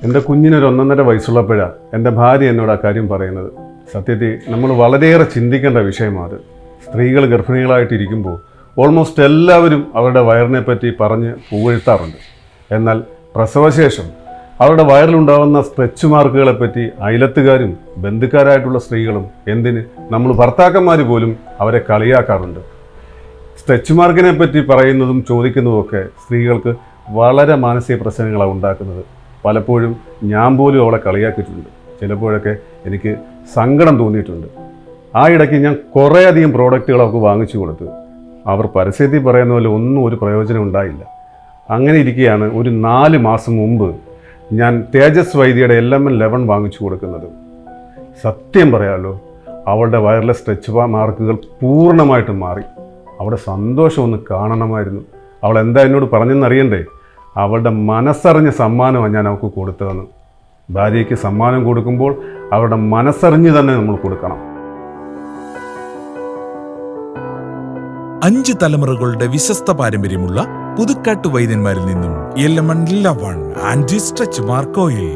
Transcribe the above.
എൻ്റെ കുഞ്ഞിനൊരു 1.5 വയസ്സുള്ളപ്പോഴാണ് എൻ്റെ ഭാര്യ എന്നോട് ആ കാര്യം പറയുന്നത്. സത്യത്തിൽ നമ്മൾ വളരെയേറെ ചിന്തിക്കേണ്ട വിഷയമാണ് അത്. സ്ത്രീകൾ ഗർഭിണികളായിട്ടിരിക്കുമ്പോൾ ഓൾമോസ്റ്റ് എല്ലാവരും അവരുടെ വയറിനെ പറ്റി പറഞ്ഞ് പുകഴ്ത്താറുണ്ട്. എന്നാൽ പ്രസവശേഷം അവരുടെ വയറിലുണ്ടാകുന്ന സ്ട്രെച്ച് മാർക്കുകളെ പറ്റി അയലത്തുകാരും ബന്ധുക്കാരായിട്ടുള്ള സ്ത്രീകളും എന്തിന് നമ്മൾ ഭർത്താക്കന്മാർ പോലും അവരെ കളിയാക്കാറുണ്ട്. സ്ട്രെച്ച് മാർക്കിനെ പറ്റി പറയുന്നതും ചോദിക്കുന്നതുമൊക്കെ സ്ത്രീകൾക്ക് വളരെ മാനസിക പ്രശ്നങ്ങളാണ് ഉണ്ടാക്കുന്നത്. പലപ്പോഴും ഞാൻ പോലും അവളെ കളിയാക്കിയിട്ടുണ്ട്. ചിലപ്പോഴൊക്കെ എനിക്ക് സങ്കടം തോന്നിയിട്ടുണ്ട്. ആ ഇടയ്ക്ക് ഞാൻ കുറേയധികം പ്രോഡക്റ്റുകളൊക്കെ വാങ്ങിച്ചു കൊടുത്തു. അവർ പരസ്യത്തിൽ പറയുന്ന പോലെ ഒന്നും ഒരു പ്രയോജനം ഉണ്ടായില്ല. അങ്ങനെ ഇരിക്കുകയാണ് ഒരു 4 മാസം മുമ്പ് ഞാൻ തേജസ് വൈദ്യയുടെ LMN11 വാങ്ങിച്ചു കൊടുക്കുന്നത്. സത്യം പറയാമല്ലോ, അവളുടെ വയറിലെ സ്ട്രെച്ച് മാർക്കുകൾ പൂർണ്ണമായിട്ടും മാറി. അവളുടെ സന്തോഷം ഒന്ന് കാണണമായിരുന്നു. അവൾ എന്താ എന്നോട് പറഞ്ഞെന്നറിയണ്ടേ? അവളുടെ മനസ്സറിഞ്ഞ സമ്മാനമാണ് ഞാൻ അവൾക്ക് കൊടുത്തതെന്ന്. ഭാര്യയ്ക്ക് സമ്മാനം കൊടുക്കുമ്പോൾ അവരുടെ മനസ്സറിഞ്ഞ് തന്നെ നമ്മൾ കൊടുക്കണം. 5 തലമുറകളുടെ വിശ്വസ്ത പാരമ്പര്യമുള്ള പുതുക്കാട്ടു വൈദ്യന്മാരിൽ നിന്നും LMN11 anti stretch mark oil.